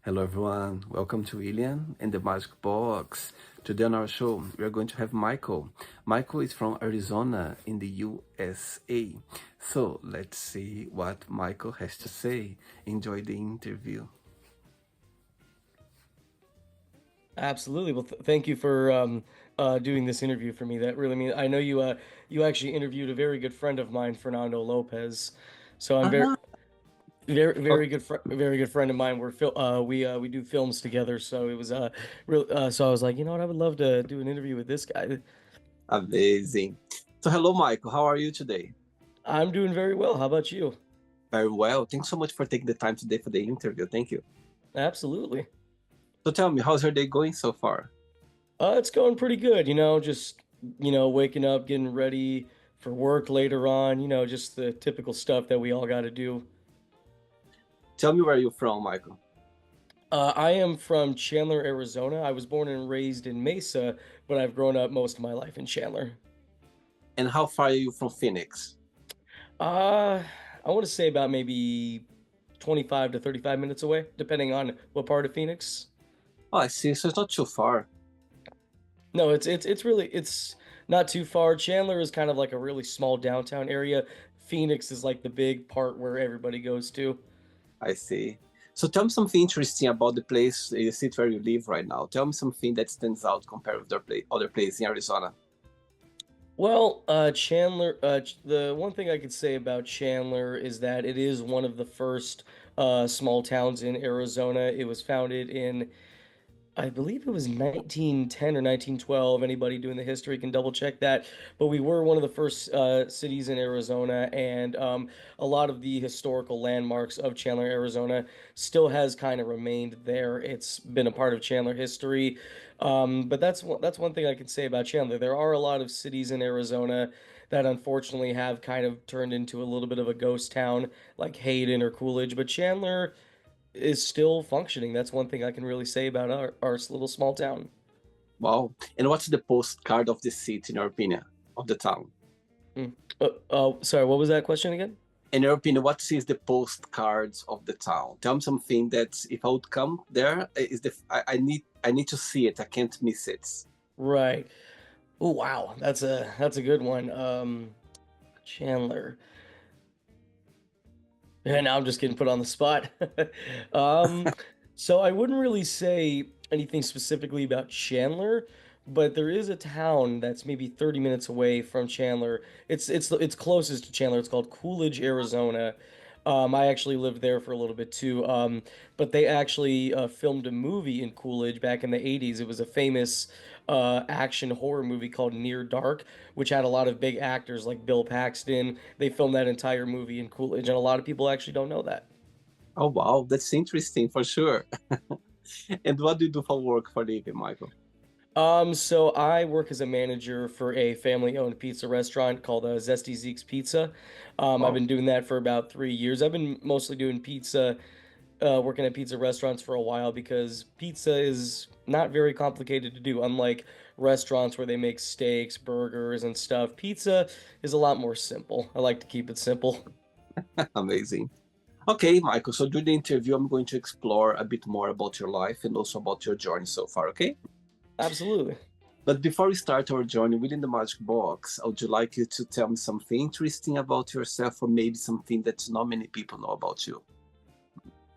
Hello, everyone. Welcome to William and the Magic Box. Today on our show, we are going to have Michael. Michael is from Arizona in the USA. So let's see what Michael has to say. Enjoy the interview. Absolutely. Well, thank you for doing this interview for me. That really means I know you actually interviewed a very good friend of mine, Fernando Lopez. So I'm Ah, very good friend of mine. We do films together. So it was real. So I was like, you know what, I would love to do an interview with this guy. amazing. So, hello, Michael. How are you today? I'm doing very well. How about you? Very well. Thanks so much for taking the time today for the interview. Thank you. Absolutely. So, tell me, how's your day going so far? It's going pretty good. Just waking up, getting ready for work later on. Just the typical stuff that we all got to do. Tell me where you're from, Michael. I am from Chandler, Arizona. I was born and raised in Mesa, but I've grown up most of my life in Chandler. And how far are you from Phoenix? Uh, I want to say about maybe 25 to 35 minutes away, depending on what part of Phoenix. Oh, I see. So, it's not too far. No, it's not too far. Chandler is kind of like a really small downtown area. Phoenix is like the big part where everybody goes to. I see. So tell me something interesting about the place, the city where you live right now. Tell me something that stands out compared with other places in Arizona. Well, Chandler, the one thing I could say about Chandler is that it is one of the first small towns in Arizona. It was founded in, I believe it was 1910 or 1912. Anybody doing the history can double check that. But we were one of the first cities in Arizona, and a lot of the historical landmarks of Chandler, Arizona, still has kind of remained there. It's been a part of Chandler history. But that's one thing I can say about Chandler. There are a lot of cities in Arizona that unfortunately have kind of turned into a little bit of a ghost town, like Hayden or Coolidge. But Chandler is still functioning. That's one thing I can really say about our little small town. Wow. And what's the postcard of the city, in your opinion, of the town? Sorry, what was that question again? In your opinion, what is the postcards of the town? Tell me something that if I would come there, I need to see it. I can't miss it. Right. Oh, wow. That's a good one. Chandler. And now I'm just getting put on the spot. Um, so I wouldn't really say anything specifically about Chandler, but there is a town that's maybe 30 minutes away from Chandler. It's closest to Chandler. It's called Coolidge, Arizona. I actually lived there for a little bit too. But they actually filmed a movie in Coolidge back in the 80s. It was a famous action horror movie called Near Dark, which had a lot of big actors like Bill Paxton. They filmed that entire movie in Coolidge, and a lot of people actually don't know that. Oh, wow. That's interesting for sure. And what do you do for work for a living, Michael? So I work as a manager for a family-owned pizza restaurant called Zesty Zeke's Pizza. I've Wow. been doing that for about 3 years. I've been mostly doing pizza, working at pizza restaurants for a while because pizza is not very complicated to do. Unlike restaurants where they make steaks, burgers, and stuff, pizza is a lot more simple. I like to keep it simple. Amazing. Okay, Michael. So during the interview, I'm going to explore a bit more about your life and also about your journey so far, okay? Absolutely. But before we start our journey within the Magic Box, I would like you to tell me something interesting about yourself or maybe something that not many people know about you.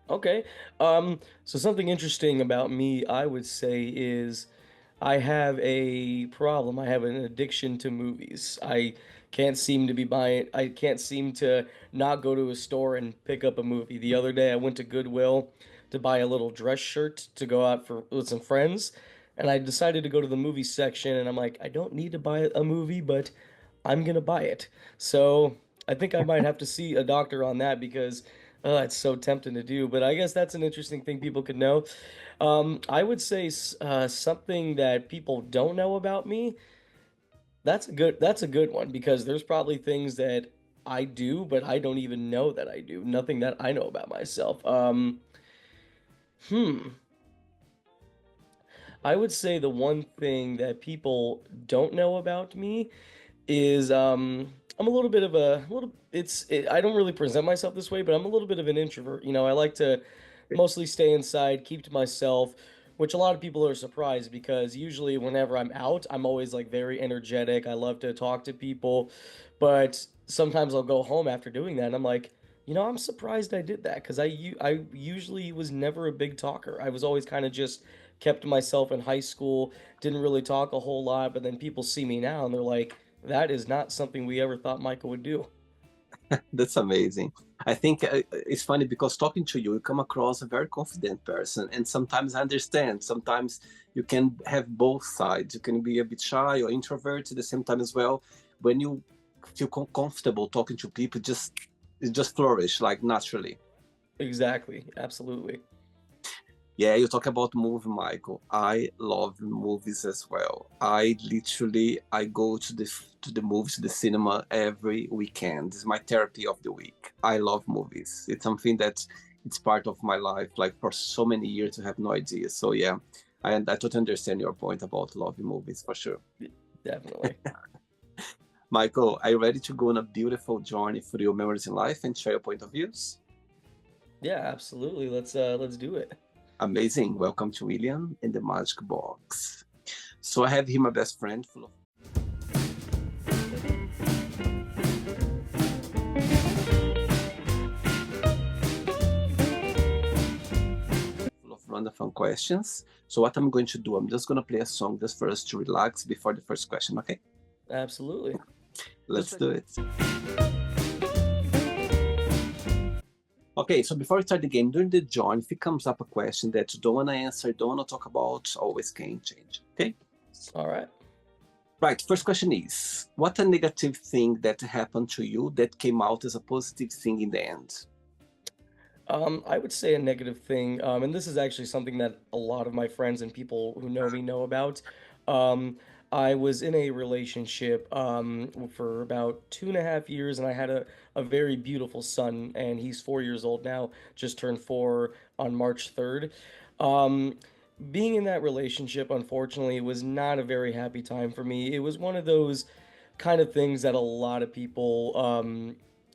Okay. So something interesting about me, I would say, is I have a problem. I have an addiction to movies. I can't seem to not go to a store and pick up a movie. The other day I went to Goodwill to buy a little dress shirt to go out for with some friends, and I decided to go to the movie section and I'm like, I don't need to buy a movie, but I'm gonna buy it. So I think I might have to see a doctor on that because it's so tempting to do. But I guess that's an interesting thing people could know. I would say something that people don't know about me. That's a good one because there's probably things that I do, but I don't even know that I do. Nothing that I know about myself. Hmm. I would say the one thing that people don't know about me is I'm a little bit of a little I don't really present myself this way, but I'm a little bit of an introvert. I like to mostly stay inside, keep to myself, which a lot of people are surprised because usually whenever I'm out, I'm always like very energetic. I love to talk to people, but sometimes I'll go home after doing that and I'm like, I'm surprised I did that because I usually was never a big talker. I was always kind of just kept to myself in high school, didn't really talk a whole lot, but then people see me now and they're like, that is not something we ever thought Michael would do. That's amazing. I think it's funny because talking to you, you come across a very confident person. And sometimes I understand. Sometimes you can have both sides. You can be a bit shy or introverted at the same time as well. When you feel comfortable talking to people, it just flourish like naturally. Exactly. Absolutely. Yeah, you talk about movie, Michael. I love movies as well. I go to the movies, to the cinema every weekend. It's my therapy of the week. I love movies. It's something that it's part of my life, like for so many years. You have no idea. So yeah, I totally understand your point about loving movies for sure. Definitely. Michael, are you ready to go on a beautiful journey through your memories in life and share your point of views? Yeah, absolutely. Let's do it. Amazing. Welcome to William in the Magic Box. So I have here my best friend, full of random fun questions. So what I'm going to do, I'm just going to play a song just for us to relax before the first question, okay? Absolutely. Let's do it. Okay, so before we start the game, during the join, if it comes up a question that you don't want to answer, don't want to talk about, always can change, okay? All right. Right, first question is, what a negative thing that happened to you that came out as a positive thing in the end? I would say a negative thing, and this is actually something that a lot of my friends and people who know me know about. Um, I was in a relationship for about 2.5 years, and I had a very beautiful son, and he's 4 years old now, just turned 4 on March 3rd. Um, Being in that relationship, unfortunately, was not a very happy time for me. It was one of those kind of things that a lot of people,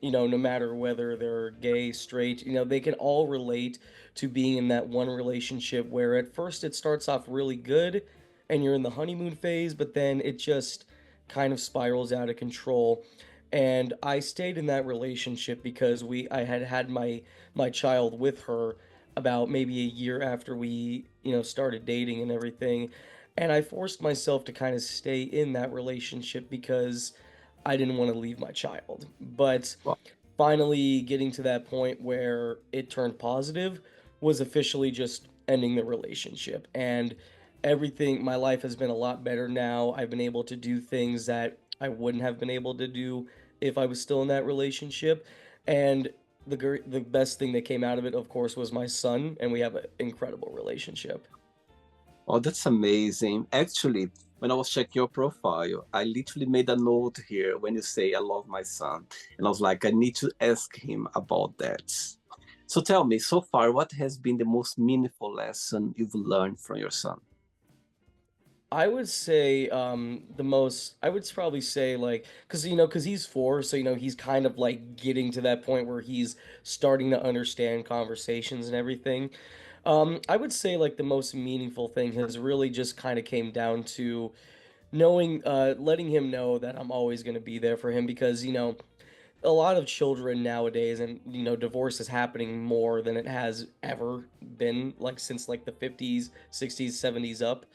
no matter whether they're gay, straight, they can all relate to being in that one relationship where at first it starts off really good and you're in the honeymoon phase, but then it just kind of spirals out of control. And I stayed in that relationship because I had had my child with her about maybe a year after we, started dating and everything. And I forced myself to kind of stay in that relationship because I didn't want to leave my child. But Well, finally getting to that point where it turned positive was officially just ending the relationship. And everything, my life has been a lot better now. I've been able to do things that I wouldn't have been able to do if I was still in that relationship. And the best thing that came out of it, of course, was my son, and we have an incredible relationship. oh, that's amazing. Actually, when I was checking your profile, I literally made a note here when you say, I love my son. And I was like, I need to ask him about that. So tell me, so far, what has been the most meaningful lesson you've learned from your son? I would say I would probably say like because he's 4, so he's kind of like getting to that point where he's starting to understand conversations and everything. I would say like the most meaningful thing has really just kind of came down to letting him know that I'm always going to be there for him because a lot of children nowadays, and divorce is happening more than it has ever been, like since like the 50s, 60s, 70s up.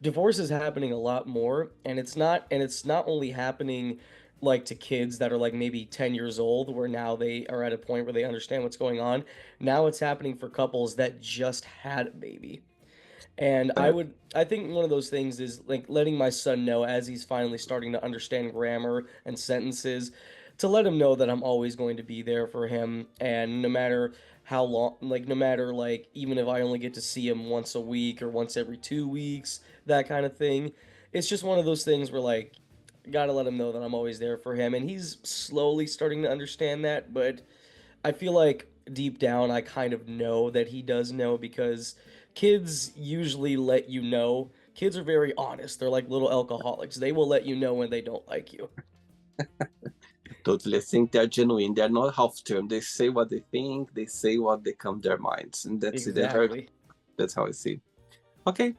Divorce is happening a lot more, and it's not only happening like to kids that are like maybe 10 years old where now they are at a point where they understand what's going on. Now it's happening for couples that just had a baby. And I think one of those things is like letting my son know as he's finally starting to understand grammar and sentences to let him know that I'm always going to be there for him, and no matter how long, like no matter like even if I only get to see him once a week or once every 2 weeks, that kind of thing. It's just one of those things where like got to let him know that I'm always there for him, and he's slowly starting to understand that, but I feel like deep down I kind of know that he does know because kids usually let you know. Kids are very honest. They're like little alcoholics. They will let you know when they don't like you. Totally. I think they're genuine. They're not half term. They say what they think, they say what they come their minds. And that's it. They're very, Exactly. that's how I see. Okay,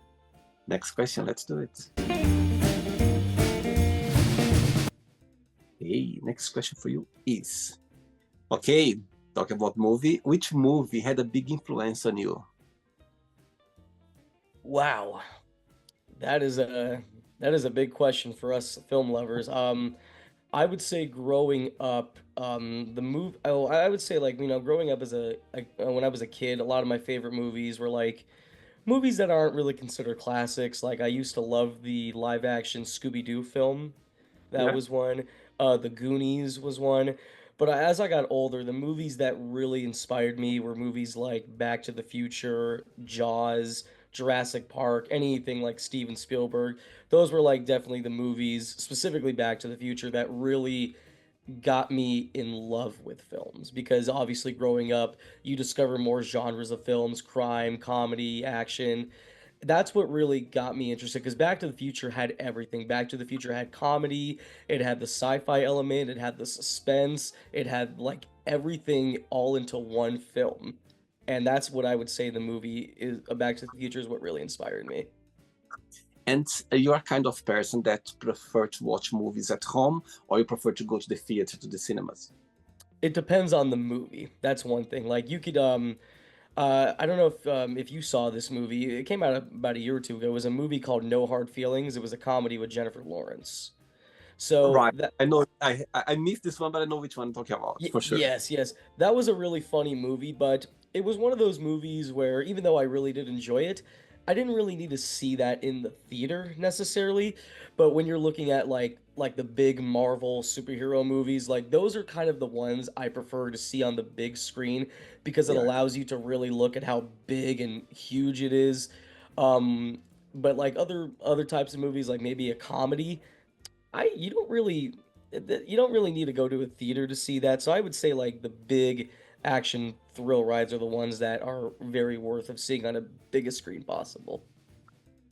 next question. Let's do it. Hey, next question for you is okay, talk about movie. Which movie had a big influence on you? Wow. That is a big question for us film lovers. I would say growing up, I would say like, growing up when I was a kid, a lot of my favorite movies were like movies that aren't really considered classics. Like I used to love the live action Scooby-Doo film. That Yeah. was one. The Goonies was one. But as I got older, the movies that really inspired me were movies like Back to the Future, Jaws, Jurassic Park, anything like Steven Spielberg. Those were like definitely the movies, specifically Back to the Future, that really got me in love with films because obviously growing up you discover more genres of films, crime, comedy, action. That's what really got me interested because Back to the Future had everything. Back to the Future had comedy, it had the sci-fi element, it had the suspense, it had like everything all into one film. And that's what I would say the movie is Back to the Future is what really inspired me. And you are kind of person that prefer to watch movies at home, or you prefer to go to the theater, to the cinemas? It depends on the movie. That's one thing. Like you could I don't know if you saw this movie. It came out about a year or two ago. It was a movie called No Hard Feelings. It was a comedy with Jennifer Lawrence. So Right. that I know. I missed this one, but I know which one I'm talking about for sure. yes, that was a really funny movie, but it was one of those movies where even though I really did enjoy it, I didn't really need to see that in the theater necessarily. But when you're looking at like the big Marvel superhero movies, like those are kind of the ones I prefer to see on the big screen because it Yeah. allows you to really look at how big and huge it is. Um, but like other types of movies, like maybe a comedy, I you don't really need to go to a theater to see that. So I would say like the big action thrill rides are the ones that are very worth of seeing on a biggest screen possible.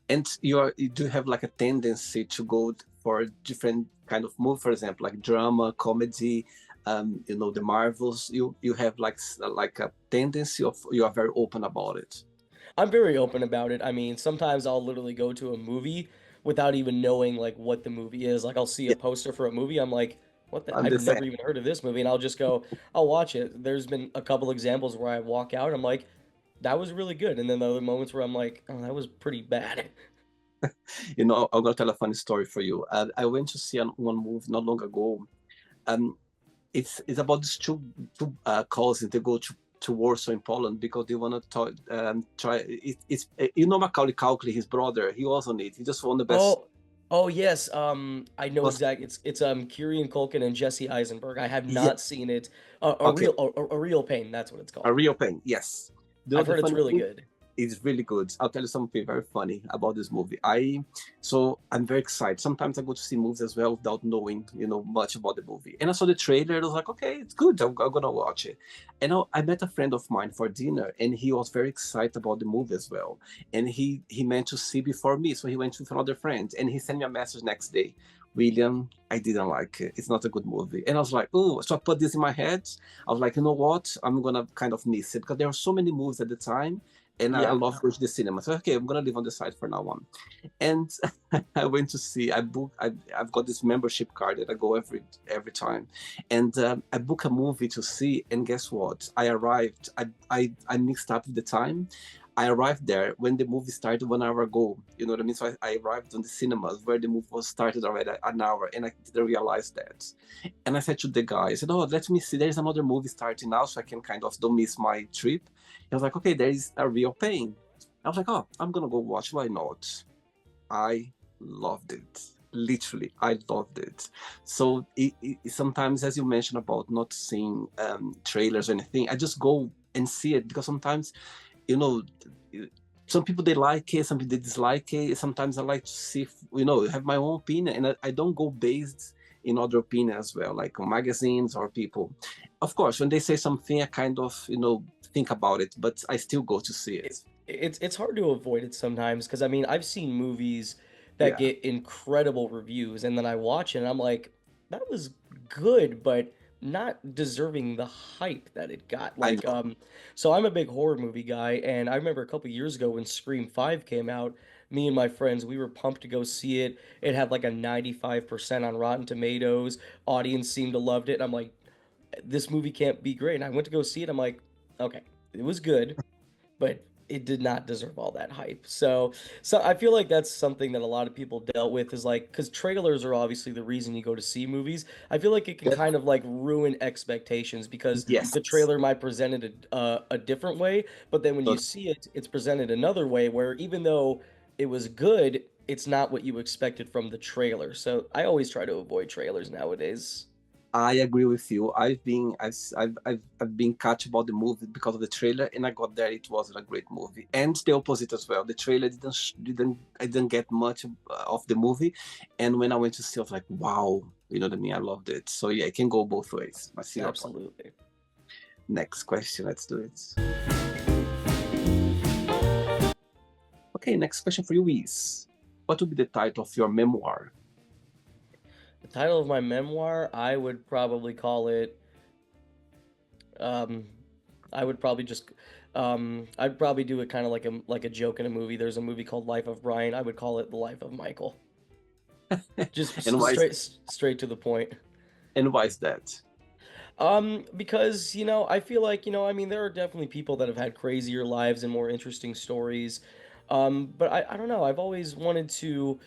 And you do have like a tendency to go for different kind of movie, for example, like drama, comedy, the Marvels. You have like a tendency of you are very open about it. I'm very open about it. I mean, sometimes I'll literally go to a movie without even knowing like what the movie is. Like I'll see a Yeah, poster for a movie, I'm like, what the I'm I've the same. never even heard of this movie, and I'll just go, I'll watch it. There's been a couple examples where I walk out, I'm like, that was really good. And then the other moments where I'm like, oh, that was pretty bad. I'm gonna tell a funny story for you. I went to see one movie not long ago. Um, it's about these two cousins. They go to Warsaw in Poland because they want to try. It's Macaulay Culkin, his brother. He was on it. He just won the best. Oh, oh yes. I know Was exactly. It's Kieran Culkin and Jesse Eisenberg. I have Yeah. not seen it. Okay. A real pain. That's what it's A called. real pain. Yes. I've The heard it's funny really thing good. is really good. I'll tell you something very funny about this movie. I'm very excited. Sometimes I go to see movies as well without knowing, much about the movie. And I saw the trailer. And I was like, okay, it's good. I'm gonna watch it. And I met a friend of mine for dinner, and he was very excited about the movie as well. And he meant to see before me, so he went with another friend, and he sent me a message next day. William, I didn't like it. It's not a good movie. And I was like, oh, so I put this in my head. I was like, you know what? I'm gonna kind of miss it because there were so many movies at the time, and I Yeah. love going to the cinema. So okay, I'm gonna live on the side for now on. And I went to see. I've got this membership card that I go every time, and I book a movie to see. And guess what? I arrived. I mixed up the time. I arrived there when the movie started 1 hour ago. You know what I mean? So I arrived on the cinemas where the movie was started already an hour, and I didn't realize that. And I said to the guy, I said, "Oh, let me see. There's another movie starting now, so I can kind of don't miss my trip." He was like, "Okay, there is a real pain." I was like, "Oh, I'm gonna go watch. Why not?" I loved it. Literally, I loved it. So sometimes, as you mentioned about not seeing trailers or anything, I just go and see it because sometimes, you know, some people they like it, some people they dislike it. Sometimes I like to see, have my own opinion, and I don't go based in other opinion as well, like on magazines or people. Of course, when they say something, I kind of, think about it, but I still go to see It, it. it's hard to avoid it sometimes because I mean I've seen movies that Yeah. get incredible reviews and then I watch it and I'm like, that was good, but not deserving the hype that it got. I Like, know. so I'm a big horror movie guy, and I remember a couple years ago when Scream 5 came out, me and my friends, we were pumped to go see it. It had like a 95% on Rotten Tomatoes. Audience seemed to loved it. And I'm like, this movie can't be great. And I went to go see it. I'm like, okay, it was good, but it did not deserve all that hype. So I feel like that's something that a lot of people dealt with is like because trailers are obviously the reason you go to see movies. I feel like it can That, kind of like ruin expectations because the yes. trailer might present it a different way, but then when you So see it, it's presented another way where even though it was good, it's not what you expected from the trailer. So I always try to avoid trailers nowadays. I agree with you. I've been catch about the movie because of the trailer, and I got there. It wasn't a great movie, and the opposite as well. The trailer didn't I didn't get much of the movie, and when I went to see, I was like, wow, you know what I mean? I loved it. So yeah, it can go both ways. I see your point. Absolutely. Next question. Let's do it. Okay, next question for you is, what would be the title of your memoir? The title of my memoir, I would probably call it Um, I would probably just, I'd probably do it kind of like a joke in a movie. There's a movie called Life of Brian. I would call it The Life of Michael. Just And why is straight to the point. and why is that? Because I feel like I mean, there are definitely people that have had crazier lives and more interesting stories. But I don't know. I've always wanted to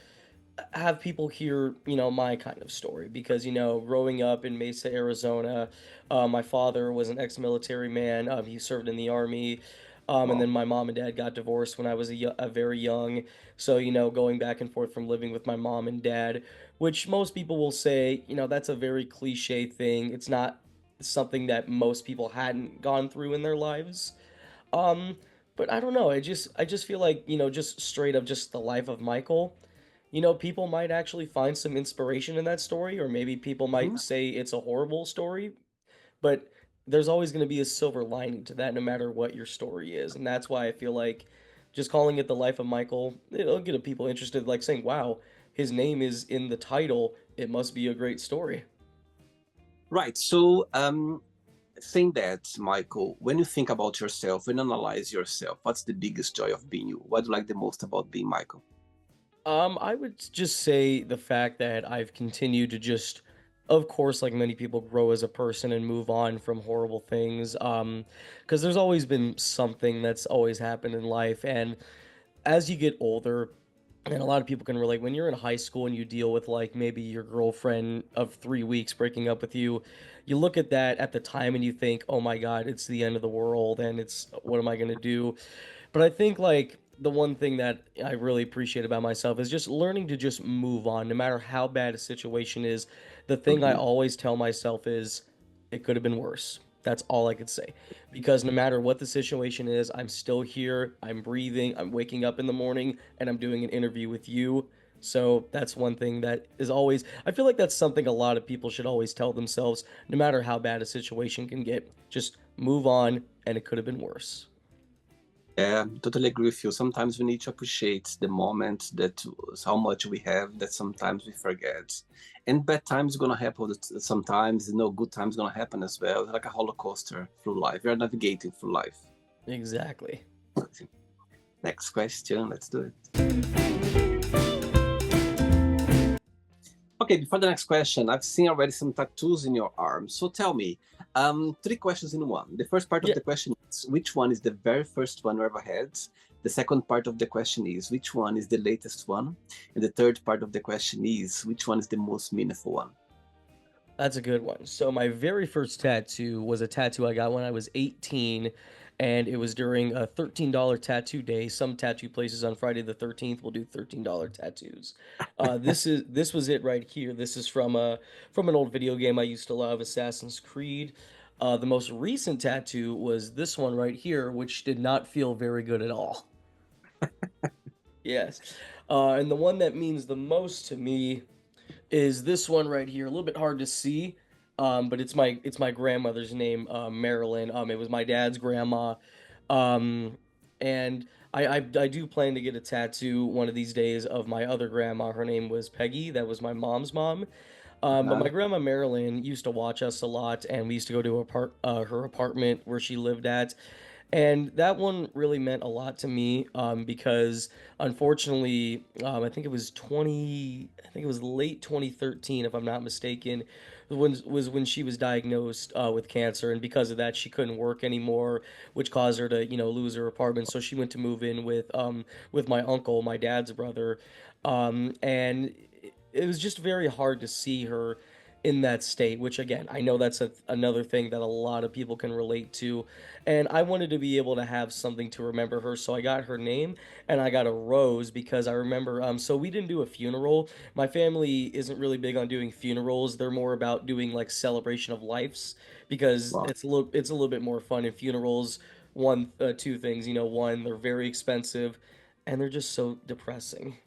have people hear, my kind of story because, growing up in Mesa, Arizona, my father was an ex-military man. He served in the army. And Oh, then my mom and dad got divorced when I was a very young. So, going back and forth from living with my mom and dad, which most people will say, that's a very cliche thing. It's not something that most people hadn't gone through in their lives. Um, but I don't know. I just feel like, just straight up just the life of Michael. People might actually find some inspiration in that story, or maybe people mhm. might say it's a horrible story, but there's always going to be a silver lining to that no matter what your story is. And that's why I feel like just calling it The Life of Michael, it'll get people interested, like saying, wow, his name is in the title. It must be a great story. Right. So, saying that, Michael, when you think about yourself, when you analyze yourself, what's the biggest joy of being you? What do you like the most about being Michael? I would just say the fact that I've continued to just, of course, like many people, grow as a person and move on from horrible things. Because there's always been something that's always happened in life, and as you get older, and a lot of people can relate, when you're in high school and you deal with like maybe your girlfriend of 3 weeks breaking up with you, you look at that at the time and you think, oh my God, it's the end of the world, and it's what am I gonna do? But I think like the one thing that I really appreciate about myself is just learning to just move on, no matter how bad a situation is. The thing I Mhm. always tell myself is it could have been worse. That's all I could say. Because no matter what the situation is, I'm still here, I'm breathing, I'm waking up in the morning, and I'm doing an interview with you. So that's one thing that is always, I feel like that's something a lot of people should always tell themselves, no matter how bad a situation can get, just move on, and it could have been worse. Yeah, totally agree with you. Sometimes we need to appreciate the moment that how much we have that sometimes we forget. And bad times gonna happen sometimes, good times gonna happen as well. It's like a roller coaster through life. You're navigating through life. Exactly. Next question, let's do it. Okay, before the next question, I've seen already some tattoos in your arm. So tell me, three questions in one. The first part of Yeah. the question is which one is the very first one you ever had? The second part of the question is which one is the latest one? And the third part of the question is which one is the most meaningful one? That's a good one. So my very first tattoo was a tattoo I got when I was 18, and it was during a $13 tattoo day. Some tattoo places on Friday the 13th will do $13 tattoos. This was it right here. This is from an old video game I used to love, Assassin's Creed. The most recent tattoo was this one right here, which did not feel very good at all. Yes. And the one that means the most to me is this one right here. A little bit hard to see, but it's my grandmother's name, Marilyn. It was my dad's grandma, and I do plan to get a tattoo one of these days of my other grandma. Her name was Peggy. That was my mom's mom. But my Uh-huh. grandma Marilyn used to watch us a lot, and we used to go to her apartment where she lived at. And that one really meant a lot to me because unfortunately, I think it was late 2013, if I'm not mistaken, was when she was diagnosed with cancer. And because of that, she couldn't work anymore, which caused her to, lose her apartment. So she went to move in with my uncle, my dad's brother. And it was just very hard to see her in that state, which again, I know that's another thing that a lot of people can relate to. And I wanted to be able to have something to remember her, so I got her name and I got a rose because I remember. So we didn't do a funeral. My family isn't really big on doing funerals. They're more about doing like celebration of lives because Wow. it's a little bit more fun in funerals. Two things, one, they're very expensive, and they're just so depressing.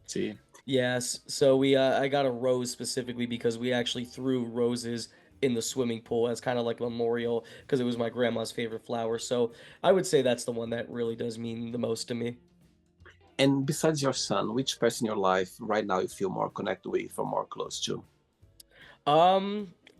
See. Yes, so I got a rose specifically because we actually threw roses in the swimming pool as kind of like a memorial because it was my grandma's favorite flower. So I would say that's the one that really does mean the most to me. And besides your son, which person in your life right now you feel more connected with or more close to?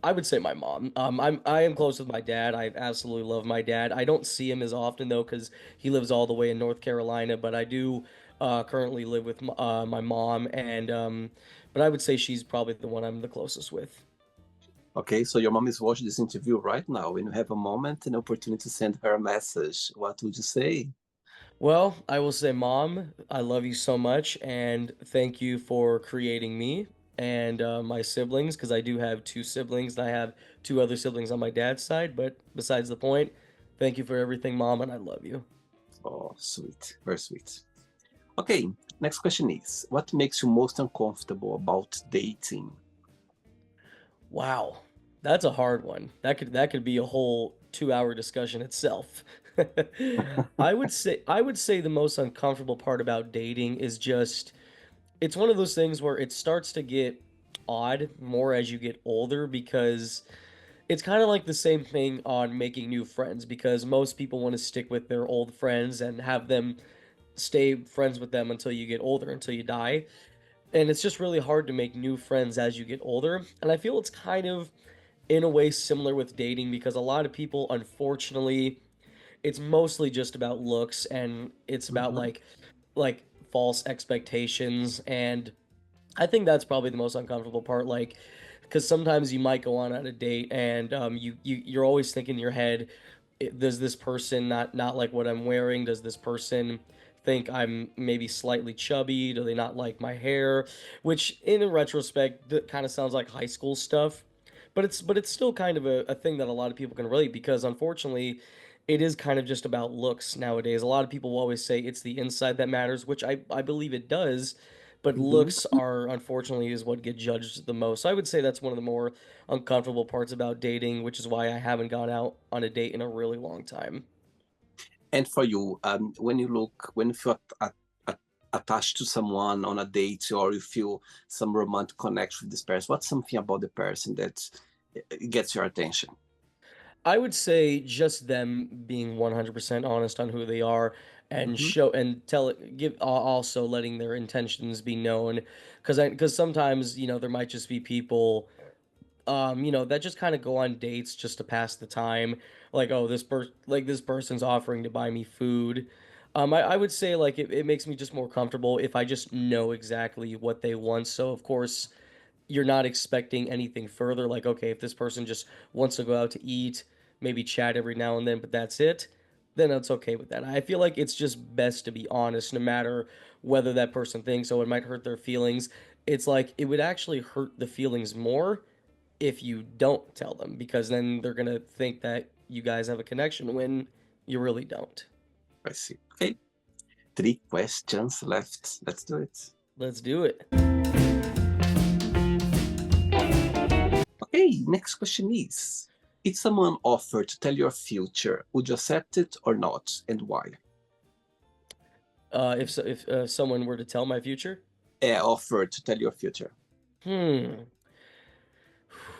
I would say my mom. I am close with my dad. I absolutely love my dad. I don't see him as often though because he lives all the way in North Carolina, but I do currently live with my mom, and but I would say she's probably the one I'm the closest with. Okay, so your mom is watching this interview right now, and you have a moment and opportunity to send her a message. What would you say? Well, I will say, Mom, I love you so much, and thank you for creating me and my siblings, because I do have two siblings, and I have two other siblings on my dad's side. But besides the point, thank you for everything, Mom, and I love you. Oh, sweet, very sweet. Okay, next question is, what makes you most uncomfortable about dating? Wow, that's a hard one. That could be a whole 2-hour discussion itself. I would say the most uncomfortable part about dating is just it's one of those things where it starts to get odd more as you get older because it's kind of like the same thing on making new friends because most people want to stick with their old friends and have them stay friends with them until you get older, until you die. And it's just really hard to make new friends as you get older. And I feel it's kind of in a way similar with dating because a lot of people, unfortunately, it's mostly just about looks and it's about Mhm. like false expectations, and I think that's probably the most uncomfortable part, like, because sometimes you might go on a date and you're always thinking in your head, does this person not like what I'm wearing? Does this person think I'm maybe slightly chubby? Do they not like my hair? Which, in a retrospect, that kind of sounds like high school stuff, but it's still kind of a thing that a lot of people can relate because unfortunately, it is kind of just about looks nowadays. A lot of people will always say it's the inside that matters, which I believe it does, but Mhm. looks are unfortunately is what get judged the most. So I would say that's one of the more uncomfortable parts about dating, which is why I haven't gone out on a date in a really long time. And for you, when you feel attached to someone on a date or you feel some romantic connection with this person, what's something about the person that gets your attention? I would say just them being 100% honest on who they are and Mhm. show and tell it give also letting their intentions be known because sometimes there might just be people that just kind of go on dates just to pass the time. Like, oh, this person's offering to buy me food. I would say like it makes me just more comfortable if I just know exactly what they want. So of course you're not expecting anything further. Like, okay, if this person just wants to go out to eat, maybe chat every now and then, but that's it, then it's okay with that. I feel like it's just best to be honest, no matter whether that person thinks, oh, it might hurt their feelings. It's like it would actually hurt the feelings more if you don't tell them because then they're gonna think that you guys have a connection when you really don't. I see. Okay, three questions left. Let's do it. Let's do it. Okay, next question is, if someone offered to tell your future, would you accept it or not, and why? If someone were to tell my future, Offered to tell your future. hmm,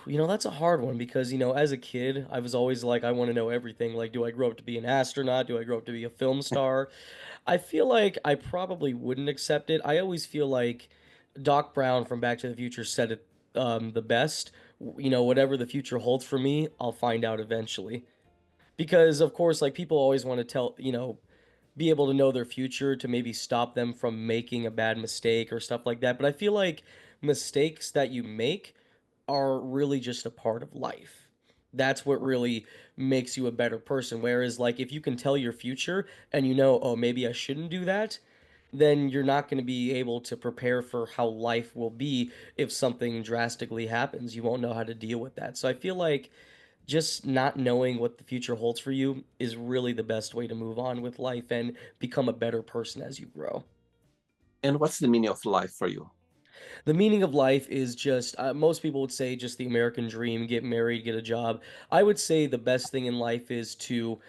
that's a hard one because as a kid, I was always like, I want to know everything. Like, do I grow up to be an astronaut? Do I grow up to be a film star? I feel like I probably wouldn't accept it. I always feel like Doc Brown from Back to the Future said it the best, whatever the future holds for me, I'll find out eventually. Because of course, like people always want to be able to know their future to maybe stop them from making a bad mistake or stuff like that. But I feel like mistakes that you make are really just a part of life. That's what really makes you a better person. Whereas, like, if you can tell your future and oh, maybe I shouldn't do that, then you're not going to be able to prepare for how life will be if something drastically happens. You won't know how to deal with that. So I feel like just not knowing what the future holds for you is really the best way to move on with life and become a better person as you grow. And what's the meaning of life for you? The meaning of life is just, most people would say just the American dream, get married, get a job. I would say the best thing in life is to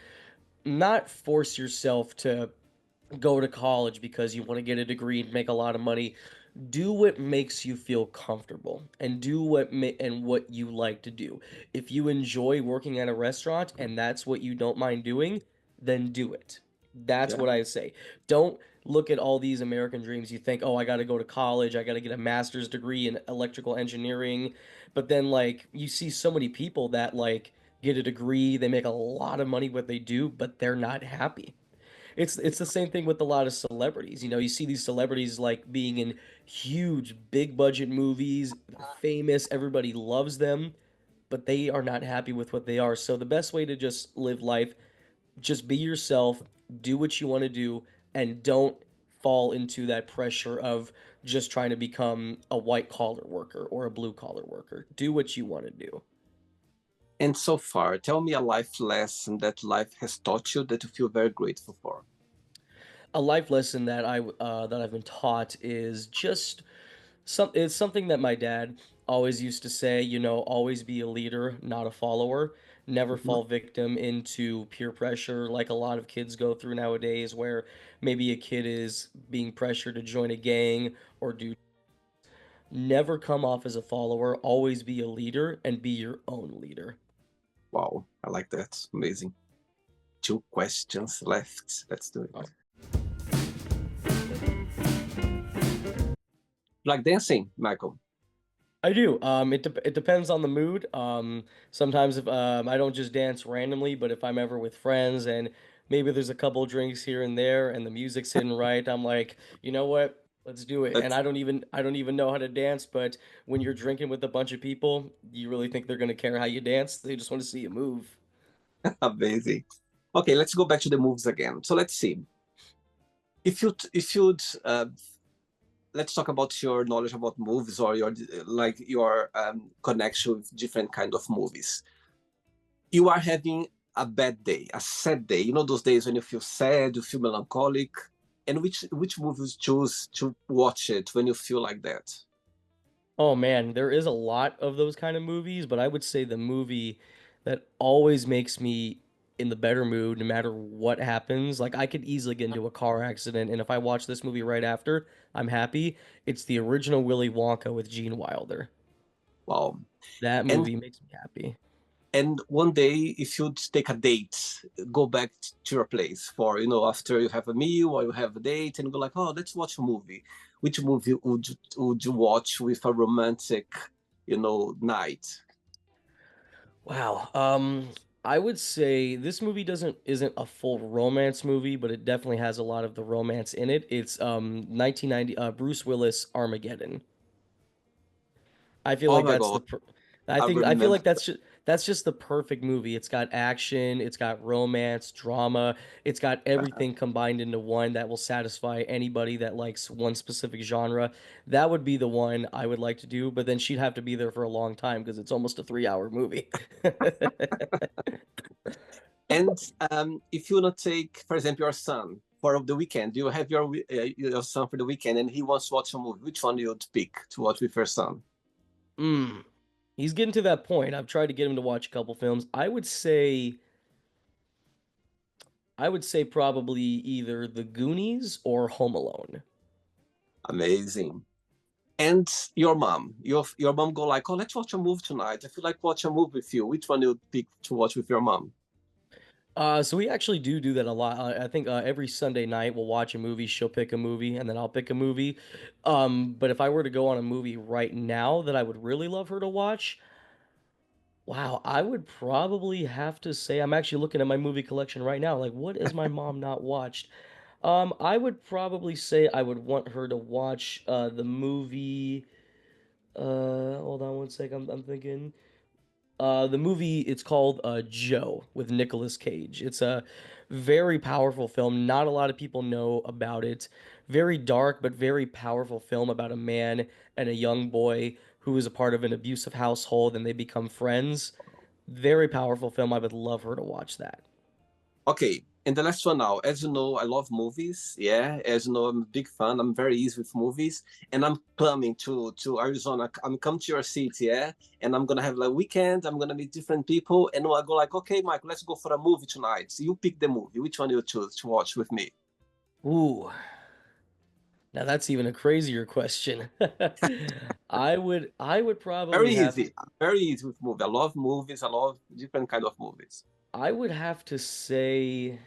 not force yourself to go to college because you want to get a degree and make a lot of money. Do what makes you feel comfortable and do what you like to do. If you enjoy working at a restaurant and that's what you don't mind doing, then do it. That's Yeah. what I say. Don't look at all these American dreams. You think, "Oh, I got to go to college. I got to get a master's degree in electrical engineering." But then like you see so many people that like get a degree, they make a lot of money what they do, but they're not happy. It's the same thing with a lot of celebrities. You see these celebrities like being in huge, big budget movies, they're famous, everybody loves them, but they are not happy with what they are. So the best way to just live life, just be yourself, do what you want to do, and don't fall into that pressure of just trying to become a white collar worker or a blue collar worker. Do what you want to do. And so far, tell me a life lesson that life has taught you that you feel very grateful for. A life lesson that I've been taught is just it's something that my dad always used to say, always be a leader, not a follower. Never Mhm. fall victim into peer pressure like a lot of kids go through nowadays, where maybe a kid is being pressured to join a gang or do. Never come off as a follower, always be a leader and be your own leader. Wow, I like that. Amazing. Two questions left. Let's do it. Oh. Like dancing, Michael. I do. It depends on the mood. Sometimes if I don't just dance randomly, but if I'm ever with friends and maybe there's a couple drinks here and there and the music's hitting right, I'm like, you know what? Let's do it. And That's I don't even know how to dance, but when you're drinking with a bunch of people, you really think they're gonna care how you dance? They just want to see you move. amazing. Okay, let's go back to the moves again. So let's see. If you'd let's talk about your knowledge about movies or your connection with different kind of movies. You are having a bad day, a sad day. You know those days when you feel sad, you feel melancholic, and which movies choose to watch it when you feel like that? Oh man, there is a lot of those kind of movies, but I would say the movie that always makes me in the better mood no matter what happens. Like I could easily get into a car accident, and if I watch this movie right after, I'm happy. It's the original Willy Wonka with Gene Wilder. Wow. That And movie makes me happy. and one day, if you take a date, go back to your place for after you have a meal or you have a date, and go like, oh, let's watch a movie. Which movie would you watch with a romantic, night? Wow. I would say this movie doesn't isn't a full romance movie, but it definitely has a lot of the romance in it. It's 1990 Bruce Willis Armageddon. I feel Oh like my that's God, I I feel remember. like that's just the perfect movie. It's got action, it's got romance, drama, it's got everything combined into one that will satisfy anybody that likes one specific genre. That would be the one I would like to do, but then she'd have to be there for a long time because it's almost a 3 hour movie. And if you not take, for example, your son for the weekend, you have your son for the weekend, and he wants to watch a movie. Which one do you would pick to watch with your son? Mm. He's getting to that point. I've tried to get him to watch a couple films. I would say probably either The Goonies or Home Alone. Amazing. And your mom go like, oh, let's watch a movie tonight. I feel like watch a movie with you. Which one you would pick to watch with your mom? So we actually do that a lot. I think every Sunday night we'll watch a movie. She'll pick a movie, and then I'll pick a movie. But if I were to go on a movie right now that I would really love her to watch, wow, I would probably have to say I'm actually looking at my movie collection right now. Like, what has my mom not watched? I would probably say I would want her to watch the movie. Hold on one sec. I'm thinking. The movie, it's called Joe with Nicolas Cage. It's a very powerful film. Not a lot of people know about it. Very dark, but very powerful film about a man and a young boy who is a part of an abusive household and they become friends. Very powerful film. I would love her to watch that. Okay, and the last one now. As you know, I love movies. Yeah, as you know, I'm a big fan. I'm very easy with movies, and I'm coming to Arizona. I'm coming to your city. Yeah, and I'm gonna have like weekend. I'm gonna meet different people, and I go like, okay, Mike, let's go for a movie tonight. So you pick the movie. Which one you choose to watch with me? Ooh, now that's even a crazier question. I would probably Very have easy. Very easy with movie. I love movies. I love different kind of movies. I would have to say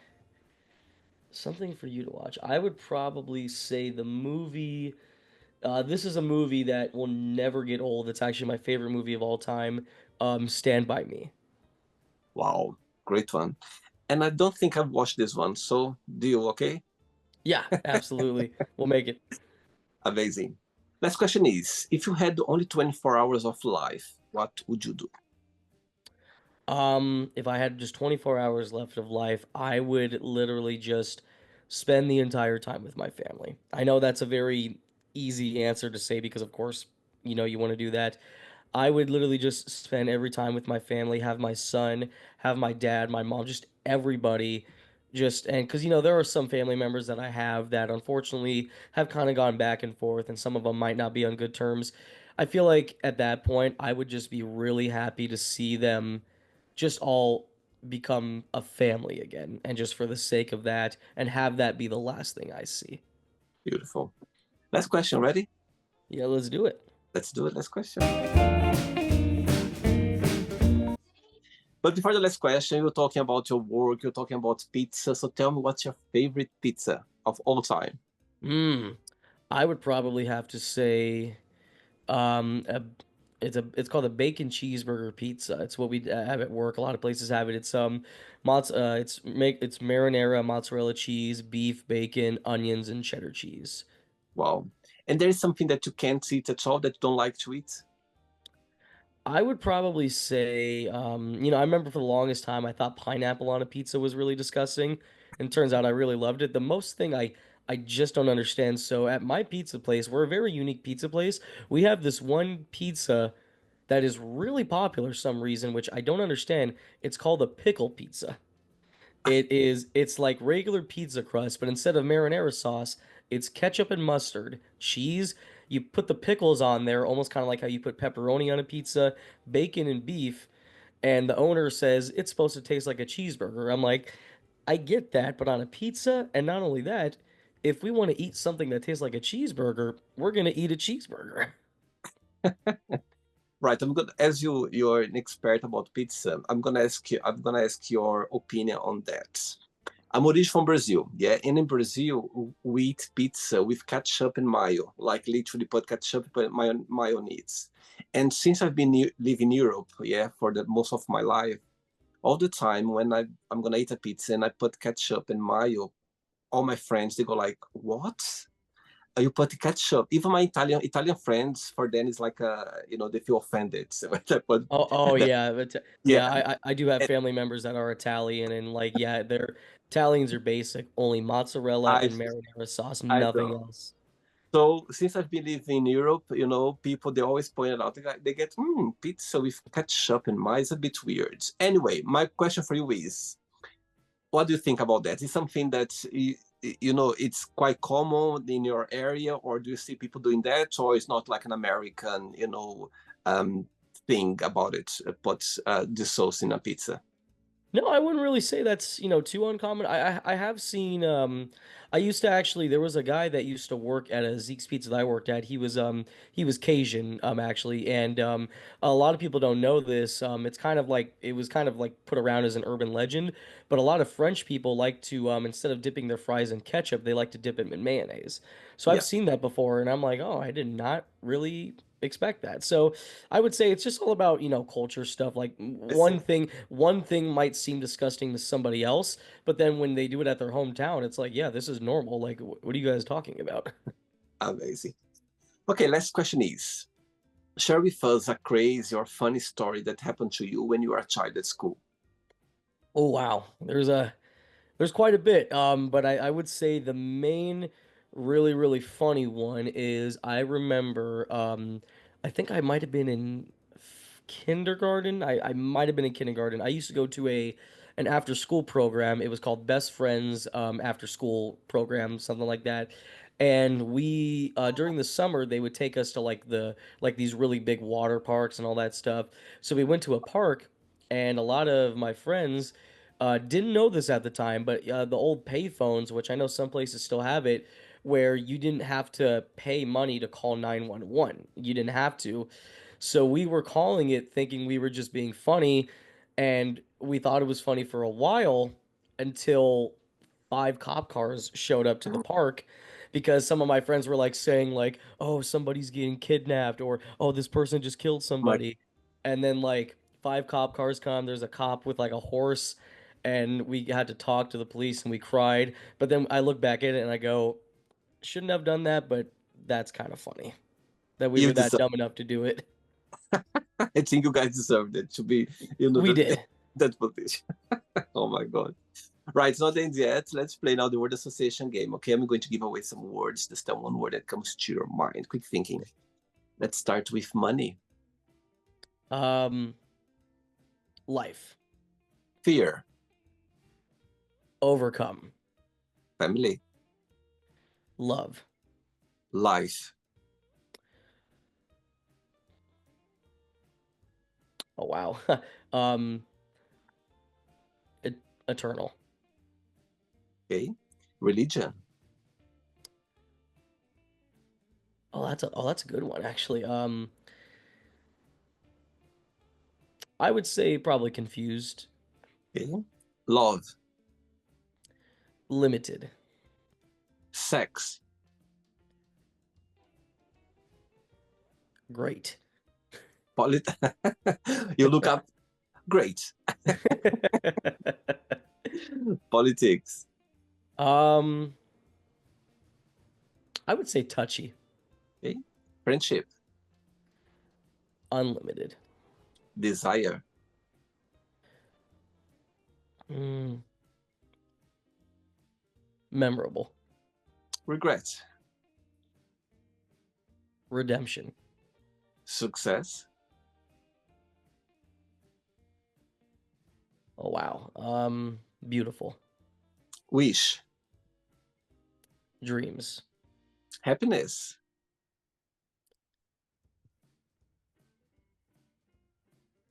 something for you to watch. I would probably say the movie. This is a movie that will never get old. It's actually my favorite movie of all time. Stand by Me. Wow, great one. And I don't think I've watched this one. So deal, okay? Yeah, absolutely. We'll make it. Amazing. Last question is, if you had only 24 hours of life, what would you do? If I had just 24 hours left of life, I would literally just spend the entire time with my family. I know that's a very easy answer to say because, of course, you want to do that. I would literally just spend every time with my family, have my son, have my dad, my mom, just everybody. Just and because there are some family members that I have that unfortunately have kind of gone back and forth, and some of them might not be on good terms. I feel like at that point, I would just be really happy to see them just all become a family again, and just for the sake of that, and have that be the last thing I see. Beautiful. Last question, ready? Yeah, let's do it. Let's do it. Last question. But before the last question, you're talking about your work, you're talking about pizza. So tell me, what's your favorite pizza of all time? Hmm. I would probably have to say Um, a, it's called a bacon cheeseburger pizza. It's what we have at work. A lot of places have it. It's marinara, mozzarella cheese, beef, bacon, onions, and cheddar cheese. Wow. And there is something that you can't eat at all that you don't like to eat? I would probably say, I remember for the longest time I thought pineapple on a pizza was really disgusting, and it turns out I really loved it. The most thing I just don't understand. So at my pizza place, we're a very unique pizza place. We have this one pizza that is really popular for some reason, which I don't understand. It's called a pickle pizza. It's like regular pizza crust, but instead of marinara sauce, it's ketchup and mustard, cheese. You put the pickles on there, almost kind of like how you put pepperoni on a pizza, bacon and beef, and the owner says it's supposed to taste like a cheeseburger. I'm like, I get that, but on a pizza, and not only that, if we want to eat something that tastes like a cheeseburger, we're gonna eat a cheeseburger. Right. I'm good. As you're an expert about pizza, I'm gonna ask your opinion on that. I'm originally from Brazil, yeah, and in Brazil we eat pizza with ketchup and mayo, like literally put ketchup and mayonnaise. And since I've been living in Europe, yeah, for the most of my life, all the time when I'm gonna eat a pizza and I put ketchup and mayo, all my friends they go like, "What? You put ketchup?" Even my Italian friends, for them, it's like they feel offended. So I put Oh that, yeah, but yeah. yeah, I do have family members that are Italian and like yeah, they're Italians are basic, only mozzarella I and marinara sauce, I nothing know. else. So since I've been living in Europe, people they always point it out. They get pizza with ketchup and mayo is a bit weird. Anyway, my question for you is, what do you think about that? Is something that it's quite common in your area, or do you see people doing that, or it's not like an American um, thing about it? Put the sauce in a pizza. No, I wouldn't really say that's, too uncommon. I have seen I used to actually there was a guy that used to work at a Zeke's Pizza that I worked at. He was Cajun actually, and a lot of people don't know this. It's kind of like it was kind of like put around as an urban legend, but a lot of French people like to instead of dipping their fries in ketchup, they like to dip it in mayonnaise. So I've Yeah, seen that before and I'm like, "Oh, I did not really expect that." So I would say it's just all about, culture stuff. Like I see. one thing might seem disgusting to somebody else, but then when they do it at their hometown, it's like, yeah, this is normal. Like, what are you guys talking about? Amazing. Okay, last question is, share with us a crazy or funny story that happened to you when you were a child at school. Oh wow. There's quite a bit. But I would say the main really funny one is I remember I think I might have been in kindergarten. I might have been in kindergarten. I used to go to a an after school program. It was called Best Friends after school program, something like that. And we during the summer they would take us to like these really big water parks and all that stuff. So we went to a park and a lot of my friends didn't know this at the time, but the old payphones, which I know some places still have it, where you didn't have to pay money to call 911. You didn't have to. So we were calling it thinking we were just being funny, and we thought it was funny for a while until five cop cars showed up to the park because some of my friends were like saying like, "Oh, somebody's getting kidnapped," or "Oh, this person just killed My, somebody." And then like five cop cars come, there's a cop with like a horse and we had to talk to the police and we cried. But then I look back at it and I go, shouldn't have done that, but that's kind of funny that we you were that deserve. dumb enough to do it. I think you guys deserved it to be, We did. that position. Oh my God. Right, it's not the end yet. Let's play now the word association game. Okay, I'm going to give away some words. Just tell one word that comes to your mind. Quick thinking. Let's start with money, Um, life, fear, overcome, family, love. life, Oh wow. um, et eternal. okay, religion, Oh, that's a good one actually. I would say probably confused, okay, love, limited, sex. great. Polit- you look up, great. Politics, Um, I would say touchy, okay, friendship, unlimited. desire, Mm, memorable, regret, redemption. success, Oh wow. Beautiful. wish, Dreams. happiness.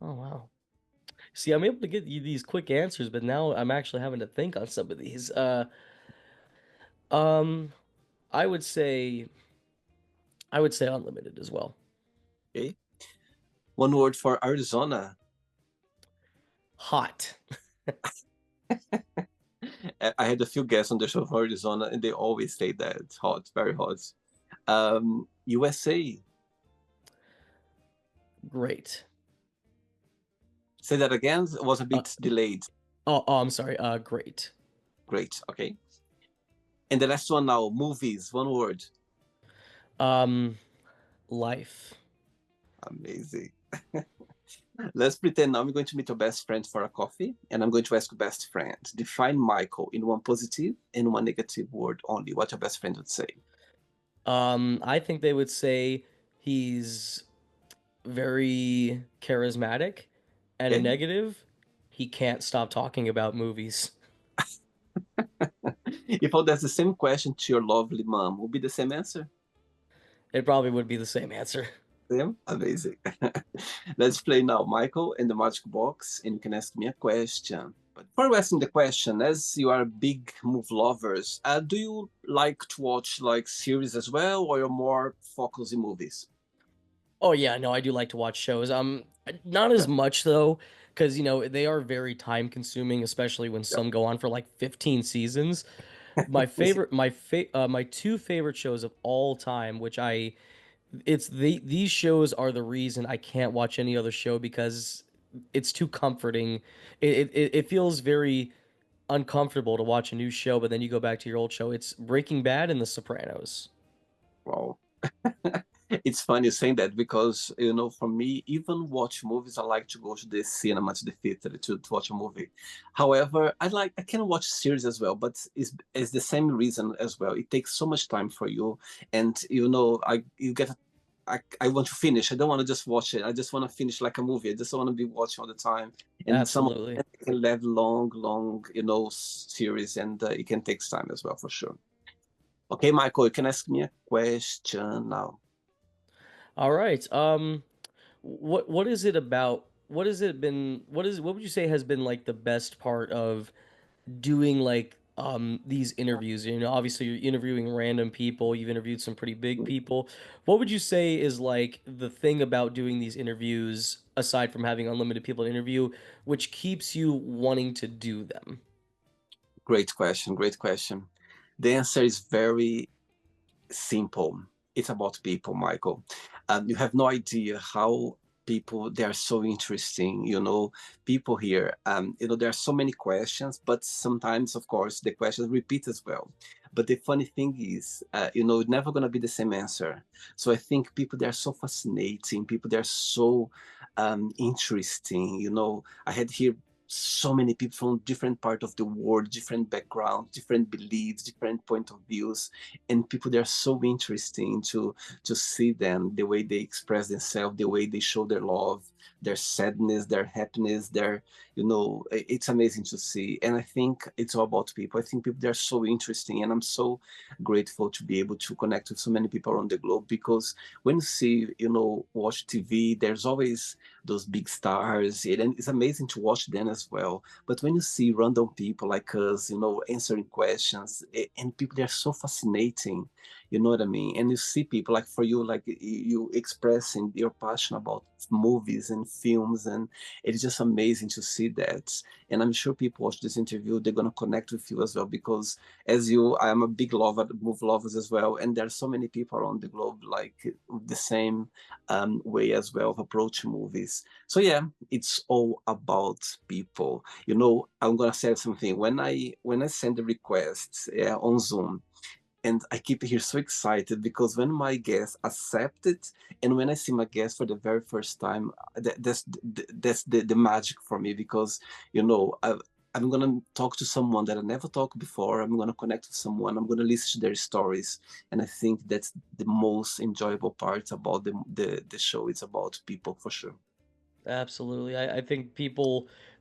Oh wow. See, I'm able to get you these quick answers, but now I'm actually having to think on some of these. Um, I would say I would say unlimited as well. Okay, one word for Arizona. Hot. I had a few guests on the show from Arizona, and they always say that it's hot, very hot. USA. Great. Say that again. It was a Uh, bit delayed. I'm sorry. Great. Great. Okay. And the last one now, movies. One word. Um, life. Amazing. Let's pretend now I'm going to meet your best friend for a coffee, and I'm going to ask your best friend, define Michael in one positive and one negative word only. What your best friend would say. I think they would say he's very charismatic, and a Okay. negative, he can't stop talking about movies. If I ask the same question to your lovely mom, would be the same answer? It probably would be the same answer. Same? Amazing. Let's play now, Michael, in the magic box, and you can ask me a question. But before asking the question, as you are big movie lovers, do you like to watch like series as well, or you're more focused in movies? Oh yeah, no, I do like to watch shows. Not as Okay. much though, because they are very time consuming, especially when Yep. some go on for like 15 seasons. My favorite, my two favorite shows of all time, which these shows are the reason I can't watch any other show because it's too comforting. It feels very uncomfortable to watch a new show, but then you go back to your old show. It's Breaking Bad and The Sopranos. Wow. It's funny saying that because, for me, even watch movies, I like to go to the cinema, to the theater to watch a movie. However, I can watch series as well, but it's the same reason as well. It takes so much time for you, and I want to finish. I don't want to just watch it. I just want to finish like a movie. I just want to be watching all the time. And some of Absolutely. them can have long, long, series, and it can take time as well for sure. Okay, Michael, you can ask me a question now. All right. What is it about? What has it been? What would you say has been like the best part of doing like these interviews? Obviously you're interviewing random people. You've interviewed some pretty big people. What would you say is like the thing about doing these interviews aside from having unlimited people to interview, which keeps you wanting to do them? Great question. Great question. The answer is very simple. It's about people, Michael. You have no idea how people they are so interesting. People here. There are so many questions, but sometimes, of course, the questions repeat as well. But the funny thing is, it's never gonna be the same answer. So I think people they are so fascinating. People they are so interesting. I had here so many people from different part of the world, different backgrounds, different beliefs, different point of views, and people they're so interesting to see them, the way they express themselves, the way they show their love, their sadness, their happiness, it's amazing to see. And I think it's all about people. I think people they're so interesting, and I'm so grateful to be able to connect with so many people around the globe, because when you see, watch TV, there's always those big stars, and it's amazing to watch them as well. But when you see random people like us, answering questions, and people they're so fascinating, you know what I mean? And you see people like, for you, like you expressing your passion about movies and films, and it's just amazing to see that. And I'm sure people watch this interview, they're gonna connect with you as well, because as you, I am a big lover, movie lovers as well, and there are so many people around the globe like the same way as well of approaching movies. So yeah, it's all about people. I'm gonna say something. When I send the requests, on Zoom, and I keep here so excited, because when my guests accept it, and when I see my guest for the very first time, that's the magic for me, because I'm gonna talk to someone that I never talked before. I'm gonna connect with someone. I'm gonna listen to their stories, and I think that's the most enjoyable part about the show. It's about people for sure. Absolutely. I think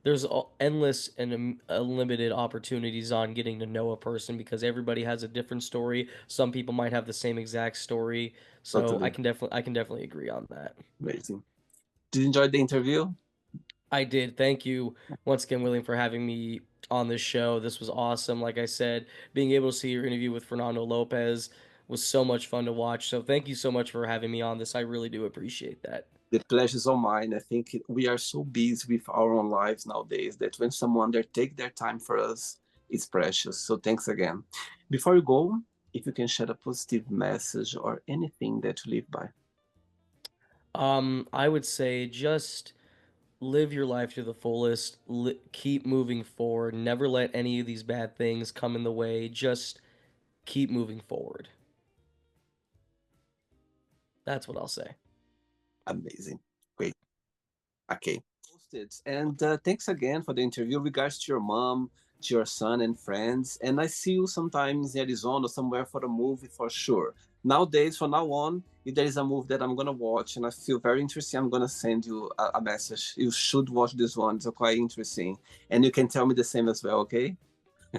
there's endless and unlimited opportunities on getting to know a person because everybody has a different story. Some people might have the same exact story. So Totally I can definitely agree on that. amazing. Did you enjoy the interview? I did. Thank you once again, William, for having me on this show. This was awesome. Like I said, being able to see your interview with Fernando Lopez was so much fun to watch. So thank you so much for having me on this. I really do appreciate that. The pleasure is all mine. I think we are so busy with our own lives nowadays that when someone there take their time for us, it's precious. So thanks again. Before you go, if you can share a positive message or anything that you live by. I would say just live your life to the fullest. Keep moving forward. Never let any of these bad things come in the way. Just keep moving forward. That's what I'll say. Amazing. Great. Okay. Posted. And thanks again for the interview. Regards to your mom, to your son and friends. And I see you sometimes in Arizona somewhere for a movie for sure. Nowadays, from now on, if there is a movie that I'm gonna watch and I feel very interesting, I'm gonna send you a message. You should watch this one. It's quite interesting. And you can tell me the same as well, okay?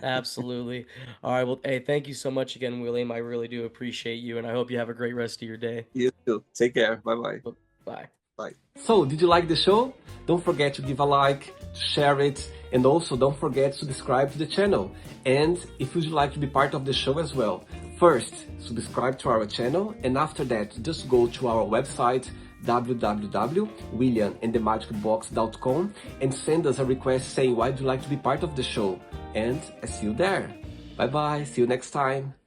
Absolutely. All right. Well, hey, thank you so much again, William. I really do appreciate you, and I hope you have a great rest of your day. You too. Take care. Bye bye. Bye. Bye. So, did you like the show? Don't forget to give a like, share it, and also don't forget to subscribe to the channel. And if you'd like to be part of the show as well, first subscribe to our channel, and after that just go to our website www.williamandthemagicbox.com and send us a request saying why would you like to be part of the show, and I see you there. Bye bye, see you next time.